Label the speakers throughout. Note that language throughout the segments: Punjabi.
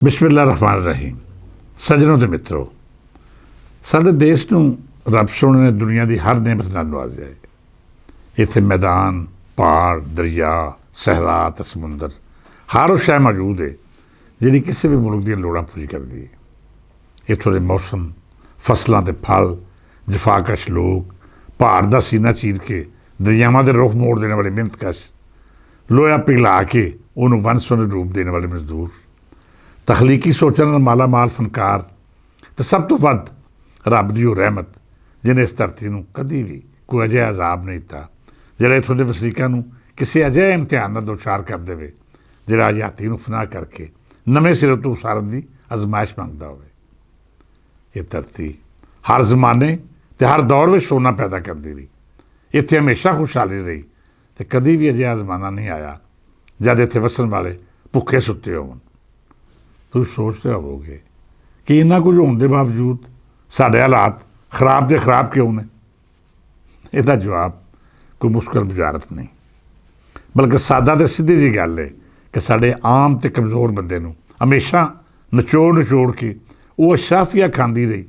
Speaker 1: ਬਿਸਮਿਲ੍ਲਾ ਰਹਿਮਾਨ ਰਹੀਮ। ਸੱਜਣੋ ਤੇ ਮਿੱਤਰੋ, ਸਾਡੇ ਦੇਸ਼ ਨੂੰ ਰੱਬ ਸੋਹਣੇ ਨੇ ਦੁਨੀਆ ਦੀ ਹਰ ਨਿਅਮਤ ਨਾਲ ਨਵਾਜ਼ਿਆ ਹੈ। ਇੱਥੇ ਮੈਦਾਨ, ਪਹਾੜ, ਦਰਿਆ, ਸਹਿਰਾ ਅਤੇ ਸਮੁੰਦਰ, ਹਰ ਉਹ ਸ਼ੈ ਮੌਜੂਦ ਹੈ ਜਿਹੜੀ ਕਿਸੇ ਵੀ ਮੁਲਕ ਦੀਆਂ ਲੋੜਾਂ ਪੂਰੀ ਕਰਦੀ ਹੈ। ਇੱਥੋਂ ਦੇ ਮੌਸਮ, ਫਸਲਾਂ ਦੇ ਫਲ, ਜਫਾਕਸ਼ ਲੋਕ, ਪਹਾੜ ਦਾ ਸੀਨਾ ਚੀਰ ਕੇ ਦਰਿਆਵਾਂ ਦੇ ਰੁੱਖ ਮੋੜ ਦੇਣ ਵਾਲੇ ਮਿਹਨਤਕਸ਼, ਲੋਹਾ ਪਿਘਲਾ ਕੇ ਉਹਨੂੰ ਵੰਨ ਸੁਵੰਨੇ ਰੂਪ ਦੇਣ ਵਾਲੇ ਮਜ਼ਦੂਰ, ਤਖਲੀਕੀ ਸੋਚਣ ਨਾਲ ਮਾਲਾ ਮਾਲ ਫਨਕਾਰ, ਅਤੇ ਸਭ ਤੋਂ ਵੱਧ ਰੱਬ ਦੀ ਉਹ ਰਹਿਮਤ ਜਿਹਨੇ ਇਸ ਧਰਤੀ ਨੂੰ ਕਦੀ ਵੀ ਕੋਈ ਅਜਿਹਾ ਅਜ਼ਾਬ ਨਹੀਂ ਦਿੱਤਾ ਜਿਹੜਾ ਇੱਥੋਂ ਦੇ ਵਸਨੀਕਾਂ ਨੂੰ ਕਿਸੇ ਅਜਿਹੇ ਇਮਤਿਹਾਨ ਨਾਲ ਦੋਚਾਰ ਕਰ ਦੇਵੇ ਜਿਹੜਾ ਆਜ਼ਾਦੀ ਨੂੰ ਫਨਾਹ ਕਰਕੇ ਨਵੇਂ ਸਿਰੇ ਤੋਂ ਉਸਾਰਨ ਦੀ ਅਜ਼ਮਾਇਸ਼ ਮੰਗਦਾ ਹੋਵੇ। ਇਹ ਧਰਤੀ ਹਰ ਜ਼ਮਾਨੇ ਅਤੇ ਹਰ ਦੌਰ ਵਿੱਚ ਸੋਨਾ ਪੈਦਾ ਕਰਦੀ ਰਹੀ। ਇੱਥੇ ਹਮੇਸ਼ਾ ਖੁਸ਼ਹਾਲੀ ਰਹੀ ਅਤੇ ਕਦੀ ਵੀ ਅਜਿਹਾ ਜ਼ਮਾਨਾ ਨਹੀਂ ਆਇਆ ਜਦ ਇੱਥੇ ਵਸਣ ਵਾਲੇ ਭੁੱਖੇ ਸੁੱਤੇ ਹੋਣ। ਤੁਸੀਂ ਸੋਚਦੇ ਹੋਵੋਗੇ ਕਿ ਇੰਨਾ ਕੁਝ ਹੋਣ ਦੇ ਬਾਵਜੂਦ ਸਾਡੇ ਹਾਲਾਤ ਖਰਾਬ ਦੇ ਖਰਾਬ ਕਿਉਂ ਨੇ? ਇਹਦਾ ਜਵਾਬ ਕੋਈ ਮੁਸ਼ਕਲ ਬੁਝਾਰਤ ਨਹੀਂ, ਬਲਕਿ ਸਾਦਾ ਅਤੇ ਸਿੱਧੀ ਜਿਹੀ ਗੱਲ ਹੈ ਕਿ ਸਾਡੇ ਆਮ ਅਤੇ ਕਮਜ਼ੋਰ ਬੰਦੇ ਨੂੰ ਹਮੇਸ਼ਾ ਨਿਚੋੜ ਕੇ ਉਹ ਅਸ਼ਰਾਫੀਆ ਖਾਂਦੀ ਰਹੀ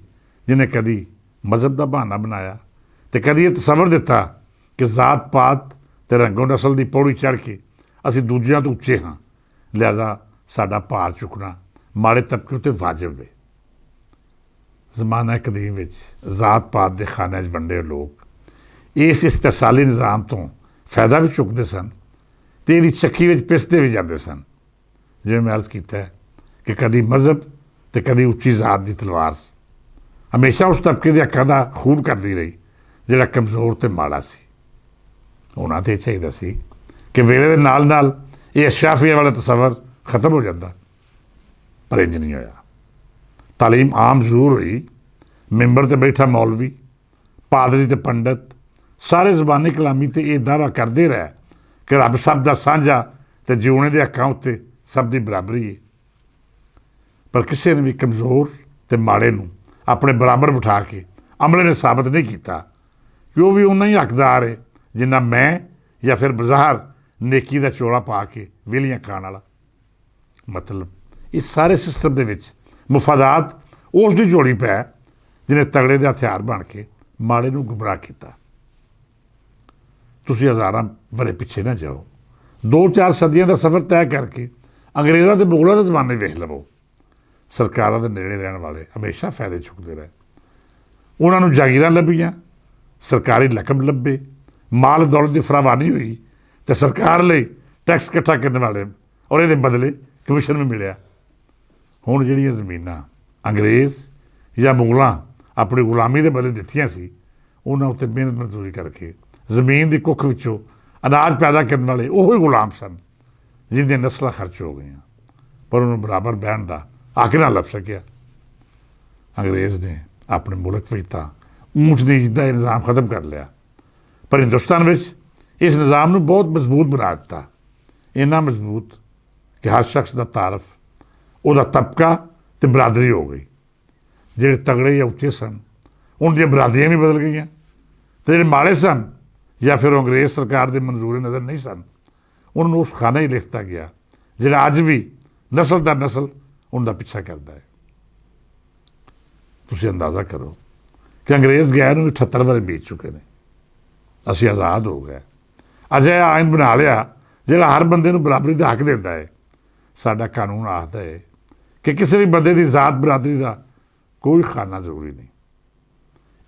Speaker 1: ਜਿਹਨੇ ਕਦੀ ਮਜ਼ਹਬ ਦਾ ਬਹਾਨਾ ਬਣਾਇਆ ਅਤੇ ਕਦੀ ਇਹ ਤਸੱਵਰ ਦਿੱਤਾ ਕਿ ਜ਼ਾਤ ਪਾਤ ਅਤੇ ਰੰਗੋ ਨਸਲ ਦੀ ਪੌੜੀ ਚੜ੍ਹ ਕੇ ਅਸੀਂ ਦੂਜਿਆਂ ਤੋਂ ਉੱਚੇ ਹਾਂ, ਲਿਹਾਜ਼ਾ ਸਾਡਾ ਭਾਰ ਚੁੱਕਣਾ ਮਾੜੇ ਤਬਕੇ ਉੱਤੇ ਵਾਜਬ ਹੈ। ਜ਼ਮਾਨਾ ਕਦੀਮ ਵਿੱਚ ਜ਼ਾਤ ਪਾਤ ਦੇ ਖਾਨਿਆਂ 'ਚ ਵੰਡੇ ਲੋਕ ਇਸ ਇਸਤਸਾਲੀ ਨਿਜ਼ਾਮ ਤੋਂ ਫਾਇਦਾ ਵੀ ਚੁੱਕਦੇ ਸਨ ਅਤੇ ਇਹਦੀ ਚੱਕੀ ਵਿੱਚ ਪਿਸਦੇ ਵੀ ਜਾਂਦੇ ਸਨ। ਜਿਵੇਂ ਮੈਂ ਅਰਜ਼ ਕੀਤਾ ਕਿ ਕਦੀ ਮਜ਼ਹਬ ਅਤੇ ਕਦੀ ਉੱਚੀ ਜ਼ਾਤ ਦੀ ਤਲਵਾਰ ਹਮੇਸ਼ਾ ਉਸ ਤਬਕੇ ਦੇ ਹੱਕਾਂ ਦਾ ਖੂਨ ਕਰਦੀ ਰਹੀ ਜਿਹੜਾ ਕਮਜ਼ੋਰ ਅਤੇ ਮਾੜਾ ਸੀ। ਉਹਨਾਂ 'ਤੇ ਚਾਹੀਦਾ ਸੀ ਕਿ ਵੇਲੇ ਦੇ ਨਾਲ ਨਾਲ ਇਹ ਅਸ਼ਰਾਫੀਆ ਵਾਲਾ ਤਸੱਵਰ ਖਤਮ ਹੋ ਜਾਂਦਾ, ਪਰ ਇੰਝ ਨਹੀਂ ਹੋਇਆ। ਤਾਲੀਮ ਆਮ ਜ਼ਰੂਰ ਹੋਈ। ਮੈਂਬਰ 'ਤੇ ਬੈਠਾ ਮੌਲਵੀ, ਪਾਦਰੀ ਅਤੇ ਪੰਡਤ ਸਾਰੇ ਜ਼ੁਬਾਨੀ ਕਲਾਮੀ 'ਤੇ ਇਹ ਦਾਅਵਾ ਕਰਦੇ ਰਹੇ ਕਿ ਰੱਬ ਸਭ ਦਾ ਸਾਂਝਾ ਅਤੇ ਜਿਉਣੇ ਦੇ ਹੱਕਾਂ ਉੱਤੇ ਸਭ ਦੀ ਬਰਾਬਰੀ ਹੈ, ਪਰ ਕਿਸੇ ਨੇ ਵੀ ਕਮਜ਼ੋਰ ਅਤੇ ਮਾੜੇ ਨੂੰ ਆਪਣੇ ਬਰਾਬਰ ਬਿਠਾ ਕੇ ਅਮਲੇ ਨੇ ਸਾਬਤ ਨਹੀਂ ਕੀਤਾ ਕਿ ਉਹ ਵੀ ਓਨਾ ਹੀ ਹੱਕਦਾਰ ਹੈ ਜਿੰਨਾ ਮੈਂ ਜਾਂ ਫਿਰ ਬਜ਼ਾਰ ਨੇਕੀ ਦਾ ਚੋਲਾ ਪਾ ਕੇ ਵਿਹਲੀਆਂ ਖਾਣ ਵਾਲਾ। ਮਤਲਬ ਇਸ ਸਾਰੇ ਸਿਸਟਮ ਦੇ ਵਿੱਚ ਮੁਫਾਦਾਤ ਉਸ ਦੀ ਝੋਲੀ ਪੈ ਜਿਹਨੇ ਤਗੜੇ ਦੇ ਹਥਿਆਰ ਬਣ ਕੇ ਮਾੜੇ ਨੂੰ ਗੁੰਮਰਾਹ ਕੀਤਾ। ਤੁਸੀਂ ਹਜ਼ਾਰਾਂ ਵਰ੍ਹੇ ਪਿੱਛੇ ਨਾ ਜਾਓ, 2-4 ਸਦੀਆਂ ਦਾ ਸਫ਼ਰ ਤੈਅ ਕਰਕੇ ਅੰਗਰੇਜ਼ਾਂ ਅਤੇ ਮੁਗਲਾਂ ਦੇ ਜ਼ਮਾਨੇ ਵੇਖ ਲਵੋ। ਸਰਕਾਰਾਂ ਦੇ ਨੇੜੇ ਰਹਿਣ ਵਾਲੇ ਹਮੇਸ਼ਾ ਫਾਇਦੇ ਚੁੱਕਦੇ ਰਹੇ। ਉਹਨਾਂ ਨੂੰ ਜਾਗੀਰਾਂ ਲੱਭੀਆਂ, ਸਰਕਾਰੀ ਲਕਬ ਲੱਭੇ, ਮਾਲ ਦੌਲਤ ਦੀ ਫਰਾਵਾਨੀ ਹੋਈ ਅਤੇ ਸਰਕਾਰ ਲਈ ਟੈਕਸ ਇਕੱਠਾ ਕਰਨ ਵਾਲੇ ਔਰ ਇਹਦੇ ਬਦਲੇ ਕਮਿਸ਼ਨ ਵੀ ਮਿਲਿਆ। ਹੁਣ ਜਿਹੜੀਆਂ ਜ਼ਮੀਨਾਂ ਅੰਗਰੇਜ਼ ਜਾਂ ਮੁਗਲਾਂ ਆਪਣੀ ਗੁਲਾਮੀ ਦੇ ਬਦਲੇ ਦਿੱਤੀਆਂ ਸੀ, ਉਹਨਾਂ ਉੱਤੇ ਮਿਹਨਤ ਮਜ਼ਦੂਰੀ ਕਰਕੇ ਜ਼ਮੀਨ ਦੀ ਕੁੱਖ ਵਿੱਚੋਂ ਅਨਾਜ ਪੈਦਾ ਕਰਨ ਵਾਲੇ ਉਹੀ ਗੁਲਾਮ ਸਨ ਜਿਹਦੀਆਂ ਨਸਲਾਂ ਖਰਚ ਹੋ ਗਈਆਂ, ਪਰ ਉਹਨੂੰ ਬਰਾਬਰ ਬਹਿਣ ਦਾ ਹੱਕ ਨਾ ਲੱਭ ਸਕਿਆ। ਅੰਗਰੇਜ਼ ਨੇ ਆਪਣੇ ਮੁਲਕ ਵਿੱਚ ਤਾਂ ਊਂਚ ਨੀਚ ਦਾ ਇਹ ਨਿਜ਼ਾਮ ਖਤਮ ਕਰ ਲਿਆ, ਪਰ ਹਿੰਦੁਸਤਾਨ ਵਿੱਚ ਇਸ ਨਿਜ਼ਾਮ ਨੂੰ ਬਹੁਤ ਮਜ਼ਬੂਤ ਬਣਾ ਦਿੱਤਾ। ਇੰਨਾ ਮਜ਼ਬੂਤ ਕਿ ਹਰ ਸ਼ਖਸ ਦਾ ਤਾਰਫ ਉਹਦਾ ਤਬਕਾ ਅਤੇ ਬਰਾਦਰੀ ਹੋ ਗਈ। ਜਿਹੜੇ ਤਗੜੇ ਜਾਂ ਉੱਚੇ ਸਨ ਉਹਨਾਂ ਦੀਆਂ ਬਰਾਦਰੀਆਂ ਵੀ ਬਦਲ ਗਈਆਂ, ਅਤੇ ਜਿਹੜੇ ਮਾੜੇ ਸਨ ਜਾਂ ਫਿਰ ਅੰਗਰੇਜ਼ ਸਰਕਾਰ ਦੇ ਮਨਜ਼ੂਰੇ ਨਜ਼ਰ ਨਹੀਂ ਸਨ, ਉਹਨਾਂ ਨੂੰ ਉਸ ਖਾਨੇ ਹੀ ਲਿਖਤਾ ਗਿਆ ਜਿਹੜਾ ਅੱਜ ਵੀ ਨਸਲ ਦਰ ਨਸਲ ਉਹਨਾਂ ਦਾ ਪਿੱਛਾ ਕਰਦਾ ਹੈ। ਤੁਸੀਂ ਅੰਦਾਜ਼ਾ ਕਰੋ ਕਿ ਅੰਗਰੇਜ਼ ਗਏ ਨੂੰ 78 ਵਰ੍ਹੇ ਬੀਤ ਚੁੱਕੇ ਨੇ। ਅਸੀਂ ਆਜ਼ਾਦ ਹੋ ਗਏ, ਅਜਿਹਾ ਆਇਨ ਬਣਾ ਲਿਆ ਜਿਹੜਾ ਹਰ ਬੰਦੇ ਨੂੰ ਬਰਾਬਰੀ ਦਾ ਹੱਕ ਦਿੰਦਾ ਹੈ। ਸਾਡਾ ਕਾਨੂੰਨ ਆਖਦਾ ਹੈ ਕਿ ਕਿਸੇ ਵੀ ਬੰਦੇ ਦੀ ਜ਼ਾਤ ਬਰਾਦਰੀ ਦਾ ਕੋਈ ਖਾਨਾ ਜ਼ਰੂਰੀ ਨਹੀਂ।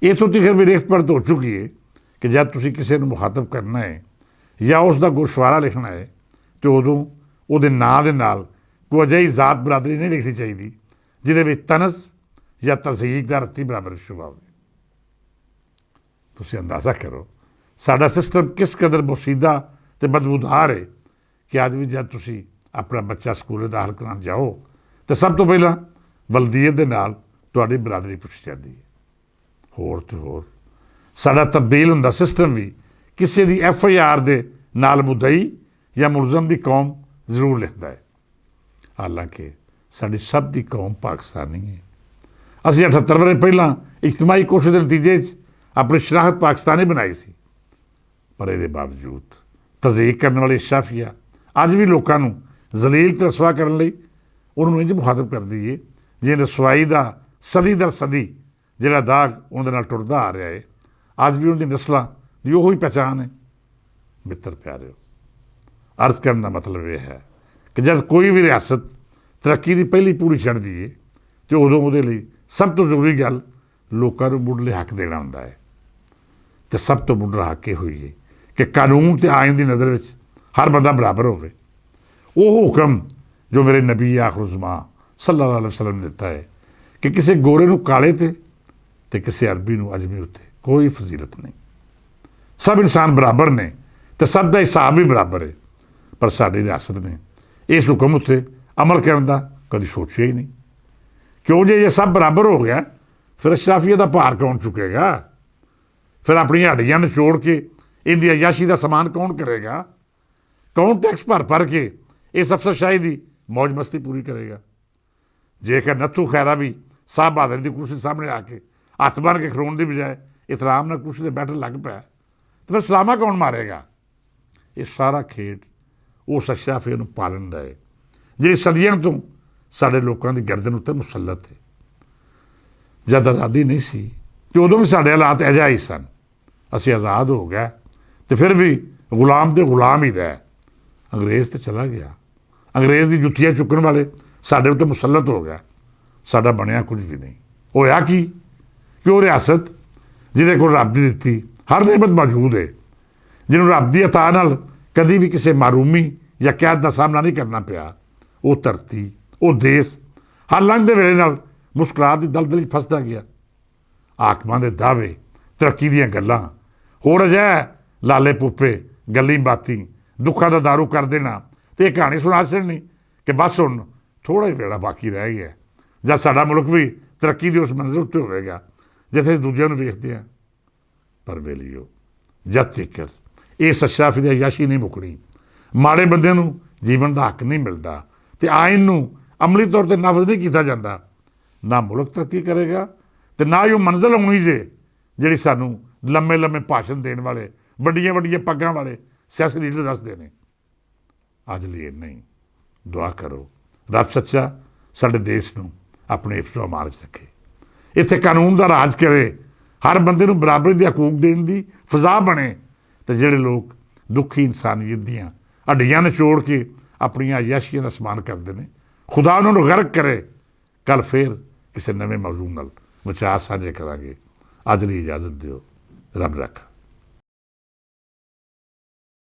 Speaker 1: ਇੱਥੋਂ ਤੱਕ ਵੀ ਰੇਖ ਪਰਤ ਹੋ ਚੁੱਕੀ ਹੈ ਕਿ ਜਦ ਤੁਸੀਂ ਕਿਸੇ ਨੂੰ ਮੁਖਾਤਬ ਕਰਨਾ ਹੈ ਜਾਂ ਉਸ ਦਾ ਗੁਰਸ਼ਵਾਰਾ ਲਿਖਣਾ ਹੈ ਅਤੇ ਉਦੋਂ ਉਹਦੇ ਨਾਂ ਦੇ ਨਾਲ ਕੋਈ ਅਜਿਹੀ ਜ਼ਾਤ ਬਰਾਦਰੀ ਨਹੀਂ ਲਿਖਣੀ ਚਾਹੀਦੀ ਜਿਹਦੇ ਵਿੱਚ ਤਨਸ ਜਾਂ ਤਜ਼ਹੀਕ ਦਾ ਰੱਤੀ ਬਰਾਬਰ ਸ਼ੁਬਾ ਹੋਵੇ। ਤੁਸੀਂ ਅੰਦਾਜ਼ਾ ਕਰੋ ਸਾਡਾ ਸਿਸਟਮ ਕਿਸ ਕਦਰ ਬੋਸੀਦਾ ਅਤੇ ਬਦਬੂਦਾਰ ਹੈ ਕਿ ਅੱਜ ਵੀ ਜਦ ਤੁਸੀਂ ਆਪਣਾ ਬੱਚਾ ਸਕੂਲੇ ਦਾਖਲ ਕਰਾਉਣ ਜਾਓ ਤਾਂ ਸਭ ਤੋਂ ਪਹਿਲਾਂ ਵਲਦੀਅਤ ਦੇ ਨਾਲ ਤੁਹਾਡੀ ਬਰਾਦਰੀ ਪੁੱਛੀ ਜਾਂਦੀ ਹੈ। ਹੋਰ ਤੋਂ ਹੋਰ ਸਾਡਾ ਤਬਦੀਲ ਹੁੰਦਾ ਸਿਸਟਮ ਵੀ ਕਿਸੇ ਦੀ FIR ਦੇ ਨਾਲ ਮੁਦਈ ਜਾਂ ਮੁਲਜ਼ਮ ਦੀ ਕੌਮ ਜ਼ਰੂਰ ਲਿਖਦਾ ਹੈ, ਹਾਲਾਂਕਿ ਸਾਡੀ ਸਭ ਦੀ ਕੌਮ ਪਾਕਿਸਤਾਨੀ ਹੈ। ਅਸੀਂ 78 ਵਰ੍ਹੇ ਪਹਿਲਾਂ ਇਜਤਮਾਹੀ ਕੋਸ਼ਿਸ਼ ਦੇ ਨਤੀਜੇ 'ਚ ਆਪਣੀ ਸ਼ਨਾਖਤ ਪਾਕਿਸਤਾਨੀ ਬਣਾਈ ਸੀ, ਪਰ ਇਹਦੇ ਬਾਵਜੂਦ ਤਜ਼ਹੀਕ ਕਰਨ ਵਾਲੇ ਅਸ਼ਰਾਫੀਆ ਅੱਜ ਵੀ ਲੋਕਾਂ ਨੂੰ ਜ਼ਲੀਲ ਅਤੇ ਰਸਵਾ ਕਰਨ ਲਈ ਉਹਨੂੰ ਇੰਝ ਮੁਖਾਤਬ ਕਰ ਦਈਏ ਜੇ ਰਸਵਾਈ ਦਾ ਸਦੀ ਦਰ ਸਦੀ ਜਿਹੜਾ ਦਾਗ ਉਹਦੇ ਨਾਲ ਟੁੱਟਦਾ ਆ ਰਿਹਾ ਹੈ, ਅੱਜ ਵੀ ਉਹਦੀ ਨਸਲਾਂ ਦੀ ਉਹੋ ਹੀ ਪਹਿਚਾਣ ਹੈ। ਮਿੱਤਰ ਪਿਆਰਿਓ, ਅਰਜ਼ ਕਰਨ ਦਾ ਮਤਲਬ ਇਹ ਹੈ ਕਿ ਜਦ ਕੋਈ ਵੀ ਰਿਆਸਤ ਤਰੱਕੀ ਦੀ ਪਹਿਲੀ ਪੂੜੀ ਚੜ੍ਹਦੀ ਹੈ ਅਤੇ ਉਦੋਂ ਉਹਦੇ ਲਈ ਸਭ ਤੋਂ ਜ਼ਰੂਰੀ ਗੱਲ ਲੋਕਾਂ ਨੂੰ ਮੁੱਢਲੇ ਹੱਕ ਦੇਣਾ ਹੁੰਦਾ ਹੈ। ਅਤੇ ਸਭ ਤੋਂ ਮੁੱਢਲਾ ਹੱਕ ਇਹ ਹੋਈ ਹੈ ਕਿ ਕਾਨੂੰਨ ਅਤੇ ਆਇਨ ਦੀ ਨਜ਼ਰ ਵਿੱਚ ਹਰ ਬੰਦਾ ਬਰਾਬਰ ਹੋਵੇ। ਉਹ ਹੁਕਮ ਜੋ ਮੇਰੇ ਨਬੀ ਆਖਰੁਜ਼ਮਾਂ ਸੱਲੱਲਾਹੁ ਅਲੈਹਿ ਵਸੱਲਮ ਨੇ ਦਿੱਤਾ ਹੈ ਕਿ ਕਿਸੇ ਗੋਰੇ ਨੂੰ ਕਾਲੇ 'ਤੇ ਅਤੇ ਕਿਸੇ ਅਰਬੀ ਨੂੰ ਅਜਮੀ ਉੱਤੇ ਕੋਈ ਫਜ਼ੀਲਤ ਨਹੀਂ। ਸਭ ਇਨਸਾਨ ਬਰਾਬਰ ਨੇ ਅਤੇ ਸਭ ਦਾ ਹਿਸਾਬ ਵੀ ਬਰਾਬਰ ਹੈ। ਪਰ ਸਾਡੀ ਰਿਆਸਤ ਨੇ ਇਸ ਹੁਕਮ ਉੱਤੇ ਅਮਲ ਕਰਨ ਦਾ ਕਦੀ ਸੋਚਿਆ ਹੀ ਨਹੀਂ। ਕਿਉਂ ਜੇ ਇਹ ਸਭ ਬਰਾਬਰ ਹੋ ਗਿਆ ਫਿਰ ਅਸ਼ਰਾਫੀਆ ਦਾ ਭਾਰ ਕੌਣ ਚੁੱਕੇਗਾ? ਫਿਰ ਆਪਣੀਆਂ ਹੱਡੀਆਂ ਨਿਚੋੜ ਕੇ ਇਹਦੀ ਅਯਾਸ਼ੀ ਦਾ ਸਮਾਨ ਕੌਣ ਕਰੇਗਾ? ਕੌਣ ਟੈਕਸ ਭਰ ਕੇ ਇਸ ਅਫਸਰਸ਼ਾਹੀ ਦੀ ਮੌਜ ਮਸਤੀ ਪੂਰੀ ਕਰੇਗਾ? ਜੇਕਰ ਨੱਥੂ ਖੈਰਾ ਵੀ ਸਾਹਿਬ ਬਹਾਦਰ ਦੀ ਕੁਰਸੀ ਸਾਹਮਣੇ ਆ ਕੇ ਹੱਥ ਬੰਨ੍ਹ ਕੇ ਖਲੋਣ ਦੀ ਬਜਾਏ ਇਤਰਾਮ ਨਾਲ ਕੁਰਸੀ 'ਤੇ ਬੈਠਣ ਲੱਗ ਪਿਆ ਤਾਂ ਫਿਰ ਸਲਾਮਾ ਕੌਣ ਮਾਰੇਗਾ? ਇਹ ਸਾਰਾ ਖੇਡ ਉਸ ਅਸ਼ਰਾਫੀਆ ਨੂੰ ਪਾਲਣ ਦਾ ਹੈ ਜਿਹੜੀ ਸਦੀਆਂ ਤੋਂ ਸਾਡੇ ਲੋਕਾਂ ਦੀ ਗਰਦਨ ਉੱਤੇ ਮੁਸੱਲਤ ਹੈ। ਜਦ ਆਜ਼ਾਦੀ ਨਹੀਂ ਸੀ ਅਤੇ ਉਦੋਂ ਵੀ ਸਾਡੇ ਹਾਲਾਤ ਅਜਿਹਾ ਹੀ ਸਨ। ਅਸੀਂ ਆਜ਼ਾਦ ਹੋ ਗਏ ਅਤੇ ਫਿਰ ਵੀ ਗੁਲਾਮ ਦੇ ਗੁਲਾਮ ਹੀ ਰਹਿ। ਅੰਗਰੇਜ਼ ਤਾਂ ਚਲਾ ਗਿਆ, ਅੰਗਰੇਜ਼ ਦੀ ਜੁੱਤੀਆਂ ਚੁੱਕਣ ਵਾਲੇ ਸਾਡੇ ਉੱਤੇ ਮੁਸੱਲਤ ਹੋ ਗਿਆ। ਸਾਡਾ ਬਣਿਆ ਕੁਝ ਵੀ ਨਹੀਂ। ਹੋਇਆ ਕੀ ਕਿ ਉਹ ਰਿਆਸਤ ਜਿਹਦੇ ਕੋਲ ਰੱਬ ਦੀ ਦਿੱਤੀ ਹਰ ਨਿਅਮਤ ਮੌਜੂਦ ਹੈ, ਜਿਹਨੂੰ ਰੱਬ ਦੀ ਅਤਾ ਨਾਲ ਕਦੀ ਵੀ ਕਿਸੇ ਮਾਰੂਮੀ ਜਾਂ ਕੈਦ ਦਾ ਸਾਹਮਣਾ ਨਹੀਂ ਕਰਨਾ ਪਿਆ, ਉਹ ਧਰਤੀ, ਉਹ ਦੇਸ਼ ਹਰ ਲੰਘਦੇ ਵੇਲੇ ਨਾਲ ਮੁਸ਼ਕਲਾਤ ਦੀ ਦਲਦਲ 'ਚ ਫਸਦਾ ਗਿਆ। ਹਾਕਮਾਂ ਦੇ ਦਾਅਵੇ, ਤਰੱਕੀ ਦੀਆਂ ਗੱਲਾਂ, ਹੋਰ ਅਜਿਹਾ ਲਾਲੇ ਪੁੱਪੇ ਗੱਲੀ ਬਾਤੀ ਦੁੱਖਾਂ ਦਾ ਦਾਰੂ ਕਰ ਦੇਣਾ ਅਤੇ ਇਹ ਕਹਾਣੀ ਸੁਣਾ ਛੱਡਣੀ ਕਿ ਬਸ ਹੁਣ ਥੋੜ੍ਹਾ ਹੀ ਵੇਲਾ ਬਾਕੀ ਰਹਿ ਗਿਆ ਜਦ ਸਾਡਾ ਮੁਲਕ ਵੀ ਤਰੱਕੀ ਦੀ ਉਸ ਮੰਜ਼ਿਲ ਉੱਤੇ ਹੋਵੇਗਾ ਜਿੱਥੇ ਦੂਜਿਆਂ ਨੂੰ ਵੇਖਦੇ ਹਾਂ। ਪਰ ਵੇਲੀਓ, ਜਦ ਤੱਕ ਇਸ ਅਸ਼ਰਾਫੀ ਦੀ ਅਯਾਸ਼ੀ ਨਹੀਂ ਮੁੱਕਣੀ, ਮਾੜੇ ਬੰਦਿਆਂ ਨੂੰ ਜੀਵਨ ਦਾ ਹੱਕ ਨਹੀਂ ਮਿਲਦਾ ਅਤੇ ਆਇਨ ਨੂੰ ਅਮਲੀ ਤੌਰ 'ਤੇ ਨਾਫਜ਼ ਨਹੀਂ ਕੀਤਾ ਜਾਂਦਾ, ਨਾ ਮੁਲਕ ਤਰੱਕੀ ਕਰੇਗਾ ਅਤੇ ਨਾ ਹੀ ਉਹ ਮੰਜ਼ਿਲ ਆਉਣੀ ਜੇ ਜਿਹੜੀ ਸਾਨੂੰ ਲੰਮੇ ਲੰਮੇ ਭਾਸ਼ਣ ਦੇਣ ਵਾਲੇ ਵੱਡੀਆਂ ਵੱਡੀਆਂ ਪੱਗਾਂ ਵਾਲੇ ਸਿਆਸੀ ਲੀਡਰ ਦੱਸਦੇ ਨੇ। ਅੱਜ ਲਈ ਇੰਨਾ ਹੀ। ਦੁਆ ਕਰੋ ਰੱਬ ਸੱਚਾ ਸਾਡੇ ਦੇਸ਼ ਨੂੰ ਆਪਣੇ ਹਿਫਜ਼ੋ ਅਮਾਨ 'ਚ ਰੱਖੇ, ਇੱਥੇ ਕਾਨੂੰਨ ਦਾ ਰਾਜ ਕਰੇ, ਹਰ ਬੰਦੇ ਨੂੰ ਬਰਾਬਰੀ ਦੇ ਹਕੂਕ ਦੇਣ ਦੀ ਫਜ਼ਾ ਬਣੇ ਅਤੇ ਜਿਹੜੇ ਲੋਕ ਦੁਖੀ ਇਨਸਾਨੀਅਤ ਦੀਆਂ ਹੱਡੀਆਂ ਨਿਚੋੜ ਕੇ ਆਪਣੀਆਂ ਅਯਾਸ਼ੀਆਂ ਦਾ ਸਮਾਨ ਕਰਦੇ ਨੇ, ਖੁਦਾ ਉਹਨਾਂ ਨੂੰ ਗਰਕ ਕਰੇ। ਕੱਲ੍ਹ ਫੇਰ ਕਿਸੇ ਨਵੇਂ ਮੌਜੂ ਨਾਲ ਵਿਚਾਰ ਸਾਂਝੇ ਕਰਾਂਗੇ। ਅੱਜ ਲਈ ਇਜਾਜ਼ਤ ਦਿਓ। ਰੱਬ ਰੱਖਾ।